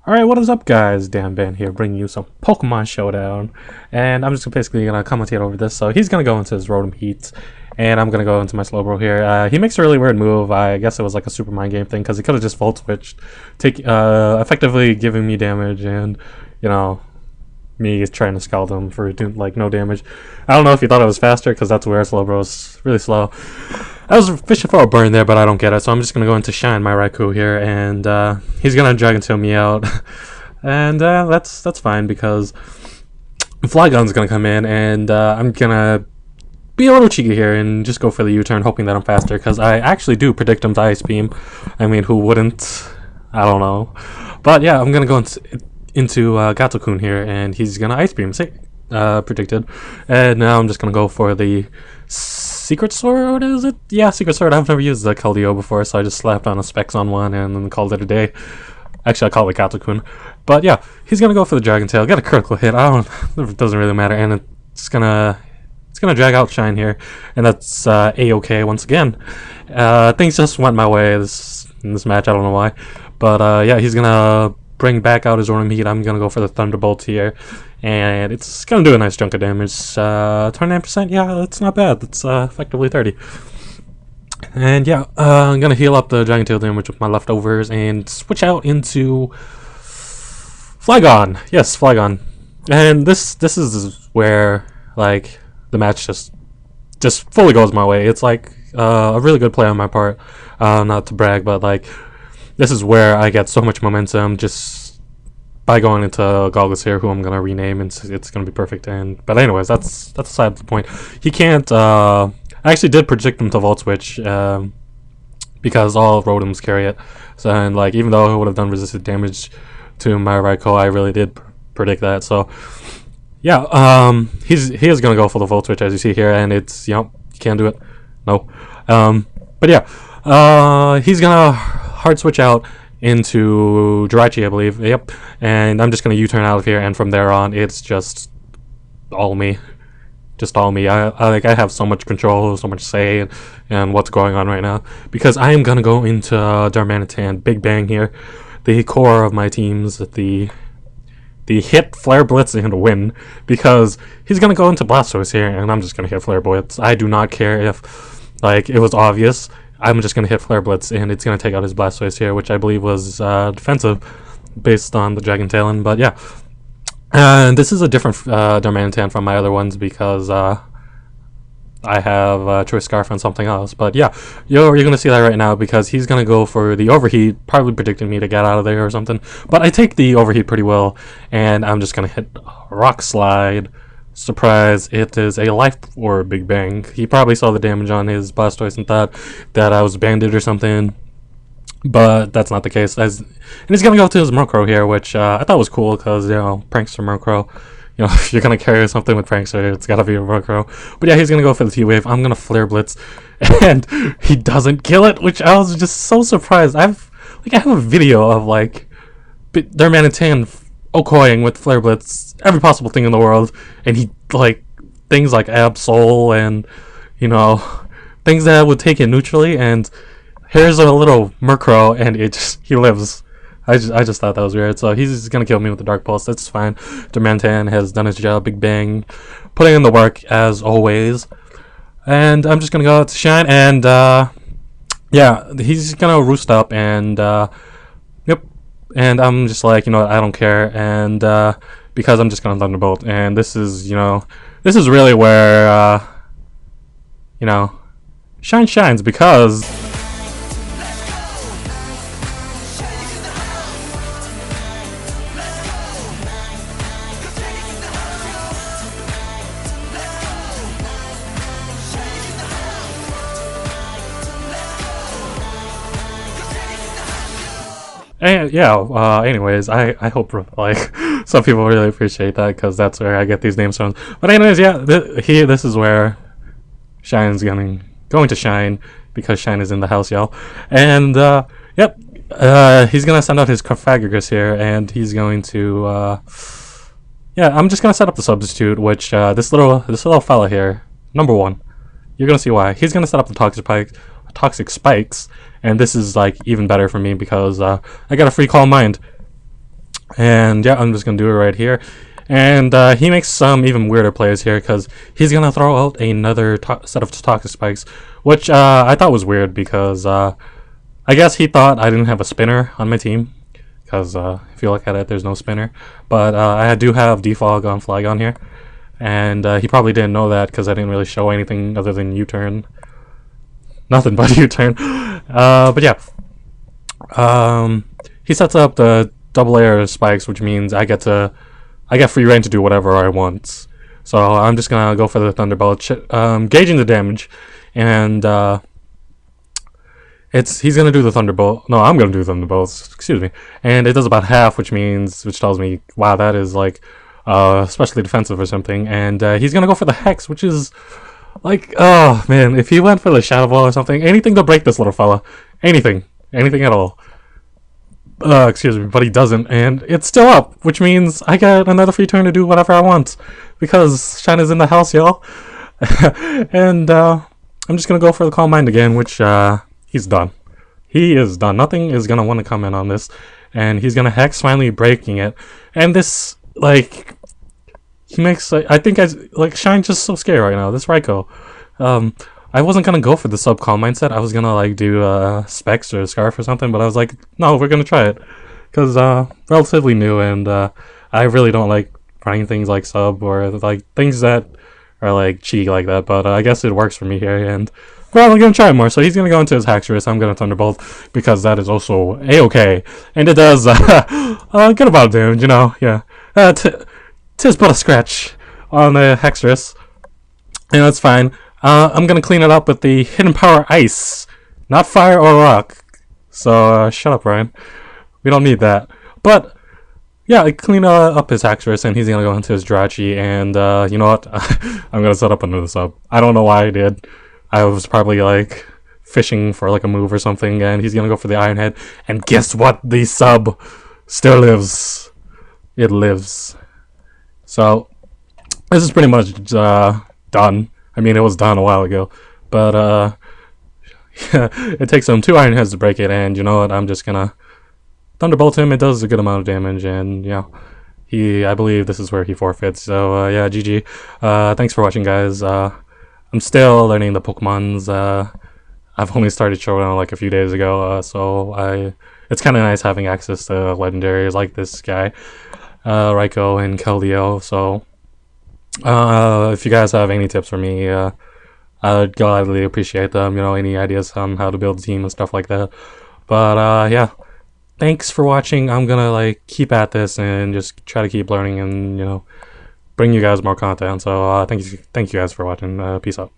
Alright, what is up guys? Dan Ban here, bringing you some Pokemon Showdown. And I'm just basically going to commentate over this. So he's going to go into his Rotom Heat, and I'm going to go into my Slowbro here. He makes a really weird move. I guess it was like a Super Mind Game thing, because he could have just Volt Switched, effectively giving me damage, and, you know, me trying to scald him for doing, like, no damage. I don't know if he thought I was faster, because that's where Slowbro is really slow. I was fishing for a burn there, but I don't get it, so I'm just going to go into Shine my Raikou here, and he's going to Dragon Tail me out. And that's fine, because Flygon's going to come in, and I'm going to be a little cheeky here and just go for the U-turn, hoping that I'm faster, because I actually do predict him to Ice Beam. I mean, who wouldn't? I don't know. But yeah, I'm going to go into Gato-kun here, and he's going to Ice Beam, predicted. And now I'm just going to go for the Secret Sword, is it? Yeah, Secret Sword. I've never used the Keldeo before, so I just slapped on a Specs on one and then called it a day. Actually, I call it Gato-kun. But yeah, he's gonna go for the Dragon Tail, get a critical hit. It doesn't really matter, and it's gonna drag out Shine here, and that's a-okay once again. Things just went my way in this match. I don't know why, but yeah, he's gonna bring back out his Rotom Heat. I'm gonna go for the Thunderbolt here, and it's gonna do a nice chunk of damage. 29%, yeah, that's not bad. That's effectively 30. And yeah, I'm gonna heal up the Dragon Tail damage with my leftovers and switch out into Flygon. Yes, Flygon. And this is where, like, the match just fully goes my way. It's like a really good play on my part. Not to brag, but like, this is where I get so much momentum just by going into Galgus here, who I'm gonna rename, and it's gonna be perfect. But anyways, that's aside the point. He can't. I actually did predict him to Volt Switch because all Rotoms carry it. So, and like, even though it would have done resisted damage to my Raikou, I really did predict that. So yeah, he is gonna go for the Volt Switch, as you see here, and it's, you know, you can't do it. No. But yeah, he's gonna hard switch out into Jirachi, I believe. Yep. And I'm just gonna U-turn out of here, and from there on, it's just all me. Just all me. I have so much control, so much say in what's going on right now, because I am gonna go into Darmanitan Big Bang here, the core of my teams, the hit Flare Blitz and win, because he's gonna go into Blastoise here, and I'm just gonna hit Flare Blitz. I do not care if, like, it was obvious. I'm just gonna hit Flare Blitz, and it's gonna take out his Blastoise here, which I believe was defensive based on the Dragon Tailin. But yeah. And this is a different Darmanitan from my other ones, because I have Choice Scarf and something else. But yeah, you're going to see that right now, because he's going to go for the Overheat, probably predicting me to get out of there or something. But I take the Overheat pretty well, and I'm just going to hit Rock Slide. Surprise, it is a Life Orb Big Bang. He probably saw the damage on his Blastoise and thought that I was banded or something. But that's not the case. And he's gonna go to his Murkrow here, which I thought was cool, because, you know, Prankster Murkrow. You know, if you're gonna carry something with Prankster, it's gotta be a Murkrow. But yeah, he's gonna go for the T-Wave. I'm gonna Flare Blitz, and he doesn't kill it, which I was just so surprised. I have a video of, like, Darmanitan Okoying with Flare Blitz, every possible thing in the world, and he, like, things like Absol and, you know, things that would take it neutrally, and here's a little Murkrow, and he lives. I just thought that was weird. So he's gonna kill me with the Dark Pulse. That's fine. Darmanitan has done his job. Big Bang, putting in the work as always. And I'm just gonna go out to Shine, and yeah, he's gonna roost up, and yep. And I'm just like, you know, I don't care, and because I'm just gonna Thunderbolt. And this is, you know, this is really where you know, Shine shines, because and yeah, anyways, I hope, like, some people really appreciate that, because that's where I get these names from. But anyways, yeah, this is where Shine's going to shine, because Shine is in the house, y'all. And yep, he's gonna send out his Carphagus here, and he's going to yeah, I'm just gonna set up the substitute, which this little fella here, number one, you're gonna see why. He's gonna set up the Toxic Spikes, and this is, like, even better for me, because I got a free Calm Mind. And yeah, I'm just gonna do it right here. And he makes some even weirder plays here because he's gonna throw out another set of toxic spikes, which I thought was weird because I guess he thought I didn't have a spinner on my team. Because if you look at it, there's no spinner. But I do have defog on Flygon here. And he probably didn't know that because I didn't really show anything other than U-turn. Nothing but U-turn. But yeah. He sets up the double air spikes, which means I get free reign to do whatever I want. So I'm just gonna go for the Thunderbolt, gauging the damage, and he's gonna do the Thunderbolt. No, I'm gonna do Thunderbolts. Excuse me. And it does about half, which tells me, wow, that is like especially defensive or something. And he's gonna go for the Hex, which is like, oh man, if he went for the Shadow Ball or something, anything to break this little fella, anything at all. Excuse me, but he doesn't, and it's still up, which means I get another free turn to do whatever I want, because Shine is in the house, y'all. And I'm just gonna go for the Calm Mind again, which he's done. He is done. Nothing is gonna want to come in on this, and he's gonna Hex, finally breaking it. And this, like, he makes, I think Shine's just so scared right now. This Raikou. I wasn't gonna go for the sub calm mindset. I was gonna like do Specs or Scarf or something, but I was like, no, we're gonna try it because relatively new, and I really don't like running things like sub or like things that are like cheaty like that. But I guess it works for me here, and well, I'm gonna try it more. So he's gonna go into his Haxorus. I'm gonna Thunderbolt because that is also a-okay, and it does good amount of damage. You know, yeah. Tis but a scratch on the Haxorus, and that's fine. I'm gonna clean it up with the Hidden Power Ice, not Fire or Rock. So shut up, Ryan. We don't need that. But yeah, I clean up his Haxorus, and he's gonna go into his Jirachi. And you know what? I'm gonna set up another sub. I don't know why I did. I was probably like fishing for like a move or something, and he's gonna go for the Iron Head. And guess what? The sub still lives. It lives. So this is pretty much done. I mean, it was done a while ago, but yeah, it takes him 2 Iron Heads to break it, and you know what? I'm just gonna Thunderbolt him. It does a good amount of damage, and yeah, I believe this is where he forfeits. So yeah, GG. Thanks for watching, guys. I'm still learning the Pokemons. I've only started Showdown like a few days ago, so it's kind of nice having access to legendaries like this guy, Raikou and Keldeo. So. If you guys have any tips for me, I'd gladly appreciate them. You know, any ideas on how to build a team and stuff like that. But yeah, thanks for watching. I'm gonna like keep at this and just try to keep learning and, you know, bring you guys more content. So thank you guys for watching. Peace out.